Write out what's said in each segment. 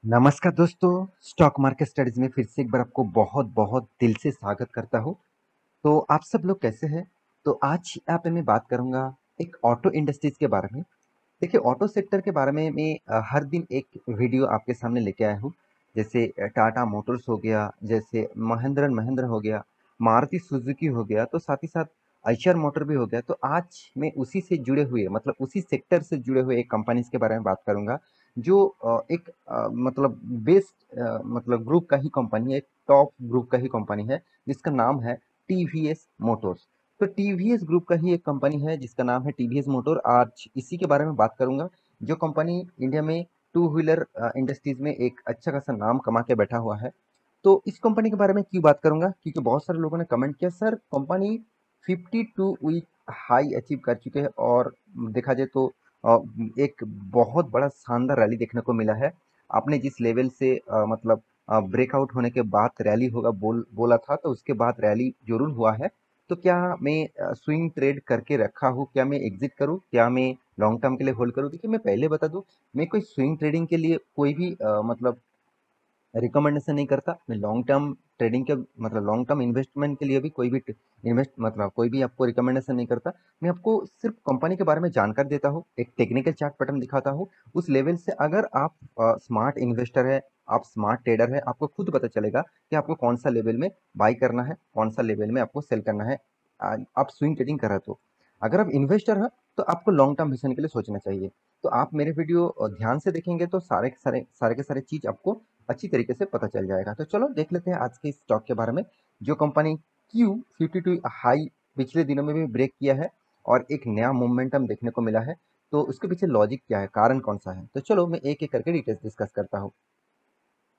नमस्कार दोस्तों। Stock market studies में फिर से एक बार आपको बहुत बहुत दिल से स्वागत करता हूँ। तो आप सब लोग कैसे हैं? तो आज यहाँ पे मैं बात करूंगा एक ऑटो इंडस्ट्रीज के बारे में। देखिए, ऑटो सेक्टर के बारे में मैं हर दिन एक वीडियो आपके सामने लेके आया हूँ। जैसे टाटा मोटर्स हो गया, जैसे महिंद्रा एंड महिंद्रा हो गया, मारुति सुजुकी हो गया, तो साथ ही साथ आइशर मोटर भी हो गया। तो आज मैं उसी से जुड़े हुए, मतलब उसी सेक्टर से जुड़े हुए एक कंपनीज के बारे में बात करूंगा, जो एक मतलब बेस्ट मतलब ग्रुप का ही कंपनी है, एक टॉप ग्रुप का ही कंपनी है, जिसका नाम है टीवीएस मोटर्स। तो टीवीएस ग्रुप का ही एक कंपनी है जिसका नाम है टीवीएस मोटर। आज इसी के बारे में बात करूंगा, जो कंपनी इंडिया में टू व्हीलर इंडस्ट्रीज में एक अच्छा खासा नाम कमा के बैठा हुआ है। तो इस कंपनी के बारे में क्यों बात करूंगा, क्योंकि बहुत सारे लोगों ने कमेंट किया, sir company 52 week high achieve कर चुके हैं, और देखा जाए तो अ, एक बहुत बड़ा शानदार रैली देखने को मिला है। आपने जिस लेवल से मतलब ब्रेकआउट होने के बाद रैली होगा बोला था, तो उसके बाद रैली जरूर हुआ है। तो क्या मैं स्विंग ट्रेड करके रखा हूँ, क्या मैं एग्जिट करूँ, क्या मैं लॉन्ग टर्म के लिए होल्ड करूँ? देखिए, मैं पहले बता दूं, मैं कोई स्विंग ट्रेडिंग के लिए कोई भी मतलब रिकमेंडेशन नहीं करता। मैं लॉन्ग टर्म ट्रेडिंग के मतलब लॉन्ग टर्म इन्वेस्टमेंट के लिए भी कोई भी इन्वेस्ट मतलब कोई भी आपको रिकमेंडेशन नहीं करता। मैं आपको सिर्फ कंपनी के बारे में जानकारी देता हूँ, एक टेक्निकल चार्ट पैटर्न दिखाता हूँ। उस लेवल से अगर आप स्मार्ट इन्वेस्टर है, आप स्मार्ट ट्रेडर है, आपको खुद पता चलेगा कि आपको कौन सा लेवल में बाई करना है, कौन सा लेवल में आपको सेल करना है। आप स्विंग ट्रेडिंग कर रहे हो, तो अगर आप इन्वेस्टर है तो आपको लॉन्ग टर्म विजन के लिए सोचना चाहिए। तो आप मेरे वीडियो ध्यान से देखेंगे तो सारे के सारे चीज आपको अच्छी तरीके से पता चल जाएगा। तो चलो देख लेते हैं आज के स्टॉक के बारे में, जो कंपनी Q52 हाई पिछले दिनों में भी ब्रेक किया है और एक नया मोमेंटम देखने को मिला है। तो उसके पीछे लॉजिक क्या है, कारण कौन सा है? तो चलो मैं एक एक करके डिटेल्स डिस्कस करता हूँ।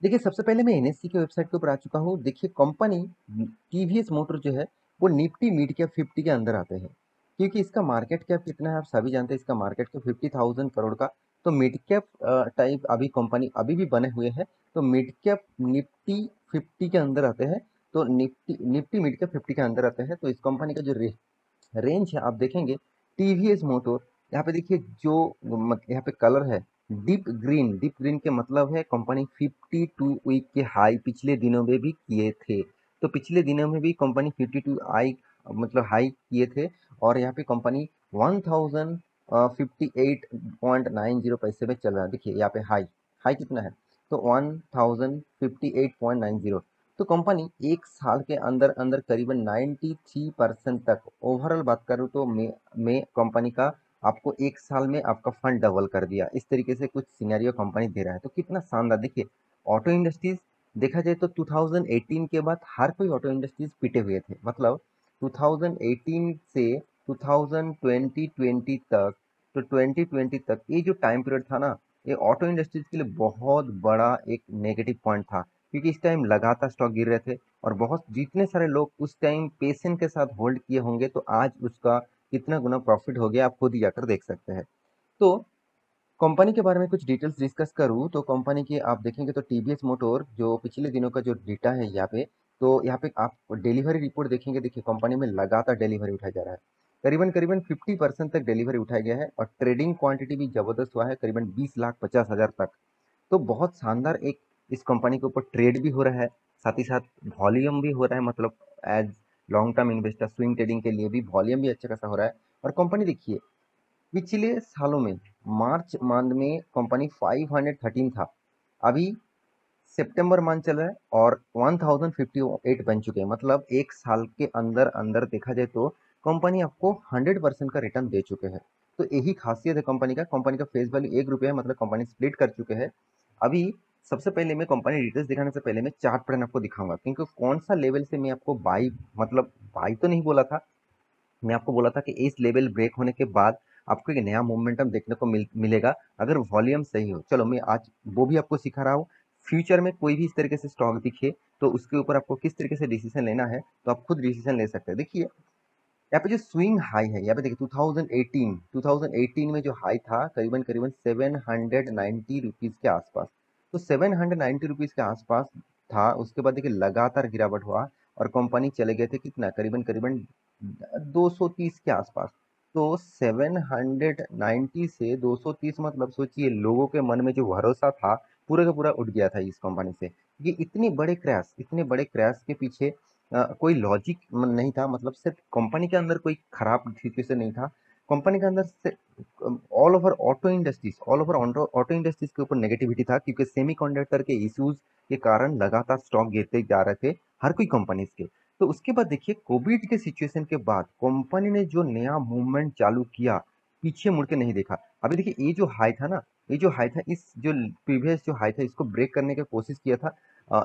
देखिए, सबसे पहले मैं एनएससी की वेबसाइट के ऊपर आ चुका हूँ। देखिए, कंपनी टीवीएस मोटर जो है वो निफ्टी मिड कैप 50 के अंदर आते हैं, क्योंकि इसका मार्केट कैप कितना है आप सभी जानते हैं। इसका मार्केट कैप 50,000 करोड़ का। तो मिड कैप टाइप अभी कंपनी अभी भी बने हुए हैं। तो मिड कैप निफ्टी 50 के अंदर आते हैं। तो निफ्टी निफ्टी मिड कैप 50 के अंदर आते हैं। तो इस कंपनी का जो रेंज है आप देखेंगे, टीवीएस मोटर, यहाँ पे देखिए जो यहाँ पे कलर है डीप ग्रीन। डीप ग्रीन के मतलब है कंपनी 52 वीक के हाई पिछले दिनों में भी किए थे। तो पिछले दिनों में भी कंपनी 52 आई मतलब हाई किए थे, और यहाँ पे कंपनी 1058.90 पैसे में चल रहा है। देखिए यहाँ पे हाई हाई कितना है, तो 1058.90। तो कंपनी एक साल के अंदर अंदर करीबन 93% तक, ओवरऑल बात करूँ तो मैं कंपनी का आपको एक साल में आपका फंड डबल कर दिया, इस तरीके से कुछ सिनेरियो कंपनी दे रहा है। तो कितना शानदार! देखिए, ऑटो इंडस्ट्रीज देखा जाए तो 2018 के बाद हर कोई ऑटो इंडस्ट्रीज पिटे हुए थे। मतलब 2018 से 2020 तक, तो 2020 तक ये जो टाइम पीरियड था ना, ये ऑटो इंडस्ट्रीज के लिए बहुत बड़ा एक नेगेटिव पॉइंट था, क्योंकि इस टाइम लगातार स्टॉक गिर रहे थे, और बहुत जितने सारे लोग उस टाइम पेशेंस के साथ होल्ड किए होंगे, तो आज उसका कितना गुना प्रॉफिट हो गया आप खुद ही जाकर देख सकते हैं। तो कंपनी के बारे में कुछ डिटेल्स डिस्कस करूँ तो कंपनी की आप देखेंगे तो टीवीएस मोटर जो पिछले दिनों का जो डेटा है यहाँ पे, तो यहाँ पे आप डिलीवरी रिपोर्ट देखेंगे। देखिए, कंपनी में लगातार डिलीवरी उठाया जा रहा है, करीबन करीबन 50% तक डिलीवरी उठाया गया है, और ट्रेडिंग क्वांटिटी भी जबरदस्त हुआ है, करीबन 20,50,000 तक। तो बहुत शानदार एक इस कंपनी के ऊपर ट्रेड भी हो रहा है, साथ ही साथ वॉल्यूम भी हो रहा है। मतलब as long term investor swing trading के लिए भी वॉल्यूम भी अच्छा खासा हो रहा है। और कंपनी देखिए, पिछले सालों में मार्च मंथ में कंपनी 513 था, अभी सितंबर मंथ चल रहा है और 1058 बन चुके हैं। मतलब एक साल के अंदर अंदर देखा जाए तो कंपनी आपको 100% का रिटर्न दे चुके हैं। तो यही खासियत है कंपनी का फेस वैल्यू 1 रुपया है, मतलब कंपनी स्प्लिट कर चुके हैं अभी। सबसे पहले मैं कंपनी डिटेल्स दिखाने से पहले मैं चार्ट पैटर्न आपको दिखाऊंगा, क्योंकि कौन सा लेवल से मैं आपको बाई, मतलब बाई तो नहीं बोला था, मैं आपको बोला था कि इस लेवल ब्रेक होने के बाद आपको एक नया मोमेंटम देखने को मिलेगा, अगर वॉल्यूम सही हो। चलो मैं आज वो भी आपको सिखा रहा हूँ। फ्यूचर में कोई भी इस तरीके से स्टॉक दिखे तो उसके ऊपर आपको किस तरीके से डिसीजन लेना है, तो आप खुद डिसीजन ले सकते हैं। देखिए, यहाँ पे जो स्विंग हाई है, यहाँ पे देखिए 2018 में जो हाई था करीबन करीबन 790 रुपीज के आसपास। तो 790 रुपीज के आसपास था। उसके बाद देखिए लगातार गिरावट हुआ, और कंपनी चले गए थे कितना, करीबन करीबन 230 के आसपास। तो 790 से 230, मतलब सोचिए लोगों के मन में जो भरोसा था पूरा का पूरा उठ गया था इस कंपनी से। ये इतने बड़े क्रैश के पीछे कोई लॉजिक नहीं था, मतलब सिर्फ कंपनी के अंदर कोई खराब सिचुएशन नहीं था, कंपनी के अंदर से ऑल ओवर ऑटो इंडस्ट्रीज के ऊपर नेगेटिविटी था, क्योंकि सेमीकंडक्टर के इश्यूज के कारण लगातार स्टॉक गिरते जा रहे थे हर कोई कंपनीज के। तो उसके बाद देखिए कोविड के सिचुएशन के बाद कंपनी ने जो नया मूवमेंट चालू किया, पीछे मुड़ के नहीं देखा। अभी देखिए ये जो हाई था ना, ये जो हाई था, इस जो प्रीवियस जो हाई था इसको ब्रेक करने की कोशिश किया था।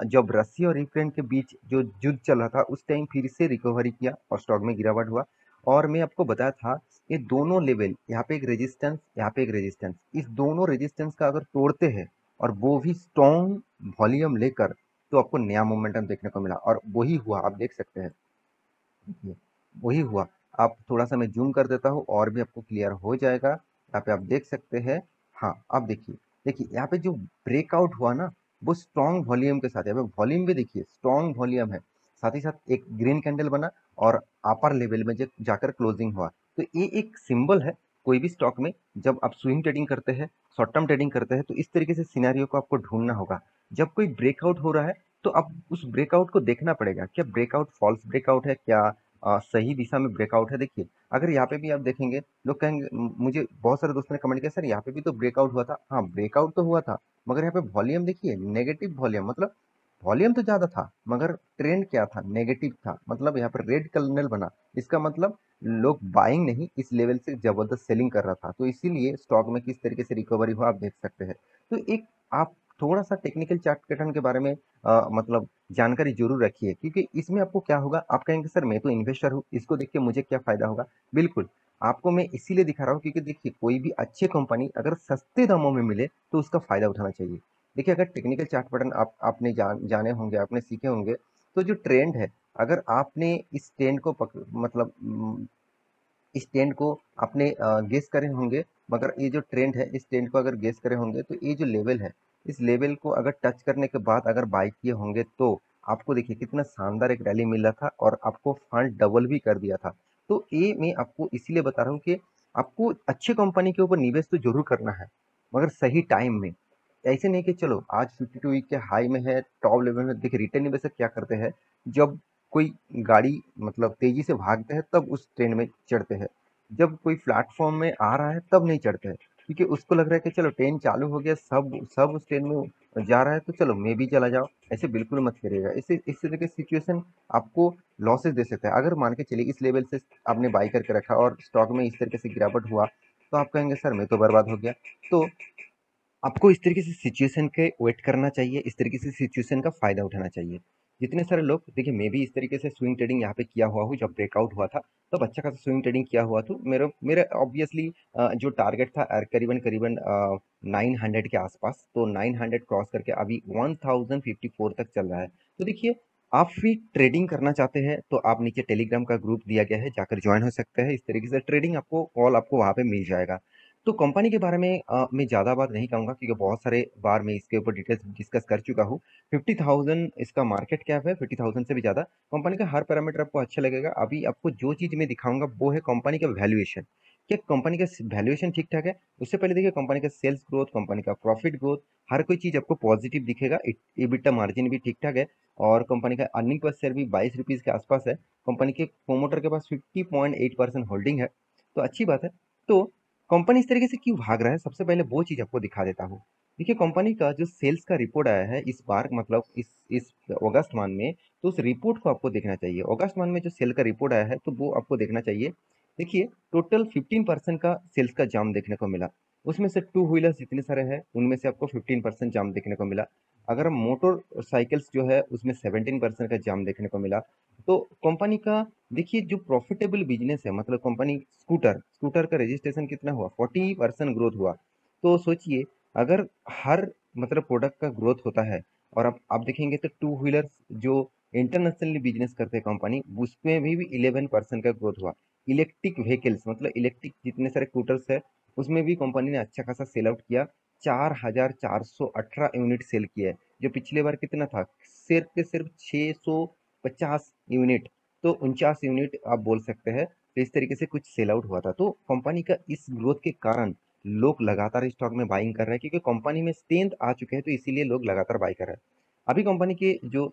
जब रसिया और यूक्रेन के बीच जो युद्ध चल रहा था उस टाइम फिर से रिकवरी किया और स्टॉक में गिरावट हुआ। और मैं आपको बताया था ये दोनों लेवल, यहाँ पे एक रेजिस्टेंस, यहाँ पे एक रेजिस्टेंस, इस दोनों रेजिस्टेंस का अगर तोड़ते हैं और वो भी स्ट्रॉन्ग वॉल्यूम लेकर, तो आपको नया मोमेंटम देखने को मिला और वही हुआ, आप देख सकते हैं। देखिए वही हुआ। आप थोड़ा सा मैं जूम कर देता हूँ और भी आपको क्लियर हो जाएगा। यहाँ पे आप देख सकते हैं। हाँ अब देखिए, देखिए यहाँ पे जो ब्रेकआउट हुआ ना, वो स्ट्रॉन्ग वॉल्यूम के साथ, यहाँ पे वॉल्यूम भी देखिए स्ट्रॉन्ग वॉल्यूम है, साथ ही साथ एक ग्रीन कैंडल बना और अपर लेवल में जाकर क्लोजिंग हुआ। तो ये एक सिंबल है, कोई भी स्टॉक में जब आप स्विंग ट्रेडिंग करते हैं, शॉर्ट टर्म ट्रेडिंग करते हैं, तो इस तरीके से सिनेरियो को आपको ढूंढना होगा। जब कोई ब्रेकआउट हो रहा है तो आप उस ब्रेकआउट को देखना पड़ेगा, क्या ब्रेकआउट फॉल्स ब्रेकआउट है, क्या सही दिशा में ब्रेकआउट है। देखिए अगर यहाँ पे भी आप देखेंगे, लोग कहेंगे, मुझे बहुत सारे दोस्तों ने कमेंट किया, सर यहाँ पे भी तो ब्रेकआउट हुआ था। हाँ ब्रेकआउट तो हुआ था, मगर यहाँ पे वॉल्यूम देखिए नेगेटिव वॉल्यूम, मतलब वॉल्यूम तो ज्यादा था मगर ट्रेंड क्या था, नेगेटिव था। मतलब यहाँ पर रेड कलर बना, इसका मतलब लोग बाइंग नहीं, इस लेवल से जबरदस्त सेलिंग कर रहा था। तो इसीलिए स्टॉक में किस तरीके से रिकवरी हुआ आप देख सकते हैं। तो एक आप थोड़ा सा टेक्निकल चार्ट पैटर्न के बारे में मतलब जानकारी जरूर रखिए, क्योंकि इसमें आपको क्या होगा, आप कहेंगे सर मैं तो इन्वेस्टर हूँ, इसको देख के मुझे क्या फायदा होगा। बिल्कुल, आपको मैं इसीलिए दिखा रहा हूँ क्योंकि देखिए कोई भी अच्छी कंपनी अगर सस्ते दामों में मिले तो उसका फायदा उठाना चाहिए। देखिए अगर टेक्निकल चार्ट पैटर्न आपने जाने होंगे, आपने सीखे होंगे, तो जो ट्रेंड है, अगर आपने इस ट्रेंड को मतलब इस ट्रेंड को आपने गेस करे होंगे, मगर ये जो ट्रेंड है इस ट्रेंड को अगर गेस करे होंगे, तो ये जो लेवल है, इस लेवल को अगर टच करने के बाद अगर बाई किए होंगे, तो आपको देखिए कितना शानदार एक रैली मिल रहा था और आपको फंड डबल भी कर दिया था। तो ये मैं आपको इसीलिए बता रहा हूँ कि आपको अच्छी कंपनी के ऊपर निवेश तो जरूर करना है, मगर सही टाइम में। ऐसे नहीं कि चलो आज 52 वीक के हाई में है, टॉप लेवल में। देखिए रिटेल निवेशक क्या करते हैं, जब कोई गाड़ी मतलब तेजी से भागते हैं तब उस ट्रेन में चढ़ते हैं, जब कोई प्लेटफॉर्म में आ रहा है तब नहीं चढ़ते हैं, क्योंकि उसको लग रहा है कि चलो ट्रेन चालू हो गया, सब सब उस ट्रेन में जा रहा है तो चलो मैं भी चला जाओ। ऐसे बिल्कुल मत करिएगा, इससे इस तरह की सिचुएशन आपको लॉसेस दे सकता है। अगर मान के चलिए इस लेवल से आपने बाई करके रखा और स्टॉक में इस तरीके से गिरावट हुआ, तो आप कहेंगे सर मैं तो बर्बाद हो गया। तो आपको इस तरीके से सिचुएशन के वेट करना चाहिए, इस तरीके से सिचुएशन का फायदा उठाना चाहिए। जितने सारे लोग, देखिए मैं भी इस तरीके से स्विंग ट्रेडिंग यहाँ पे किया हुआ हूँ, जब ब्रेकआउट हुआ था तब अच्छा खासा स्विंग ट्रेडिंग किया हुआ। तो मेरा मेरा ऑब्वियसली जो टारगेट था करीबन करीबन 900 के आसपास, तो 900 क्रॉस करके अभी 1054 तक चल रहा है। तो देखिए आप भी ट्रेडिंग करना चाहते हैं तो आप नीचे टेलीग्राम का ग्रुप दिया गया है, जाकर ज्वाइन हो सकते हैं। इस तरीके से ट्रेडिंग आपको कॉल आपको वहाँ पे मिल जाएगा। तो कंपनी के बारे में मैं ज़्यादा बात नहीं कहूँगा, क्योंकि बहुत सारे बार मैं इसके ऊपर डिटेल्स डिस्कस कर चुका हूँ। 50,000 इसका मार्केट कैप है, 50,000 से भी ज़्यादा। कंपनी का हर पैरामीटर आपको अच्छा लगेगा। अभी आपको जो चीज़ मैं दिखाऊंगा वो है कंपनी का वैल्यूएशन। क्या कंपनी का वैल्यूएशन ठीक ठाक है? उससे पहले देखिए कंपनी का सेल्स ग्रोथ, कंपनी का प्रॉफिट ग्रोथ, हर कोई चीज़ आपको पॉजिटिव दिखेगा। EBITDA मार्जिन भी ठीक ठाक है और कंपनी का अर्निंग पर शेयर भी 22 रुपीज़ के आसपास है। कंपनी के प्रोमोटर के पास 50.8% होल्डिंग है, तो अच्छी बात है। तो कंपनी इस तरीके से क्यों भाग रहा है, सबसे पहले वो चीज आपको दिखा देता हूँ। देखिए कंपनी का जो सेल्स का रिपोर्ट आया है इस बार, मतलब इस अगस्त मंथ में, तो उस रिपोर्ट को आपको देखना चाहिए। अगस्त मंथ में जो सेल का रिपोर्ट आया है तो वो आपको देखना चाहिए। देखिए टोटल 15% का सेल्स का जाम देखने को मिला। उसमें से टू व्हीलर्स जितने सारे हैं उनमें से आपको 15% जाम देखने को मिला। अगर मोटर साइकिल्स जो है उसमें 17% का जाम देखने को मिला। तो कंपनी का देखिए जो प्रॉफिटेबल बिजनेस है, मतलब कंपनी स्कूटर स्कूटर का रजिस्ट्रेशन कितना हुआ, 40% ग्रोथ हुआ। तो सोचिए अगर हर मतलब प्रोडक्ट का ग्रोथ होता है, और आप देखेंगे तो टू व्हीलर जो इंटरनेशनली बिजनेस करते हैं कंपनी, उसमें भी 11% का ग्रोथ हुआ। इलेक्ट्रिक व्हीकल्स मतलब इलेक्ट्रिक जितने सारे स्कूटर्स है उसमें भी कंपनी ने अच्छा खासा सेल आउट किया। 4,418 यूनिट सेल किया है, जो पिछले बार कितना था, सिर्फ के सिर्फ 650 यूनिट। तो 49 यूनिट आप बोल सकते हैं। तो इस तरीके से कुछ सेल आउट हुआ था। तो कंपनी का इस ग्रोथ के कारण लोग लगातार स्टॉक में बाइंग कर रहे हैं, क्योंकि कंपनी में स्ट्रेंथ आ चुके हैं, तो इसीलिए लोग लगातार बाई कर रहे हैं। अभी कंपनी के जो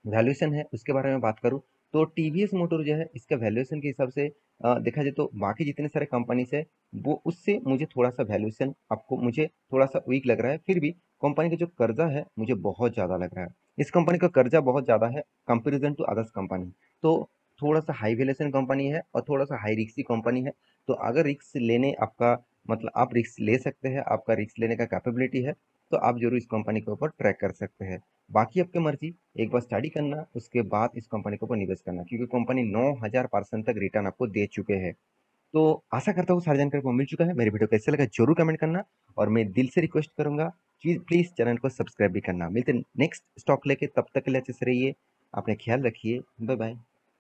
वैल्यूएशन है उसके बारे में बात करूँ, तो टीवीएस मोटर जो है इसका वैल्यूएशन के हिसाब से देखा जाए तो बाकी जितने सारे कंपनीज है वो उससे मुझे थोड़ा सा वैल्यूएशन आपको मुझे थोड़ा सा वीक लग रहा है। फिर भी कंपनी का जो कर्जा है मुझे बहुत ज़्यादा लग रहा है। इस कंपनी का कर्जा बहुत ज़्यादा है कंपेरिजन टू अदर्स कंपनी। तो थोड़ा सा हाई वैल्यूएशन कंपनी है और थोड़ा सा हाई रिस्की कंपनी है। तो अगर रिस्क लेने आपका मतलब आप रिस्क ले सकते हैं, आपका रिस्क लेने का कैपेबिलिटी है, तो आप जरूर इस कंपनी के ऊपर ट्रैक कर सकते हैं। बाकी आपकी मर्जी, एक बार स्टडी करना उसके बाद इस कंपनी के ऊपर निवेश करना, क्योंकि कंपनी 9000% तक रिटर्न आपको दे चुके हैं। तो आशा करता हूँ सारी जानकारी को मिल चुका है। मेरी वीडियो कैसे लगा जरूर कमेंट करना, और मैं दिल से रिक्वेस्ट करूंगा प्लीज चैनल को सब्सक्राइब भी करना। मिलते नेक्स्ट स्टॉक लेके, तब तक के लिए अच्छे से रहिए, अपने ख्याल रखिए, बाय बाय।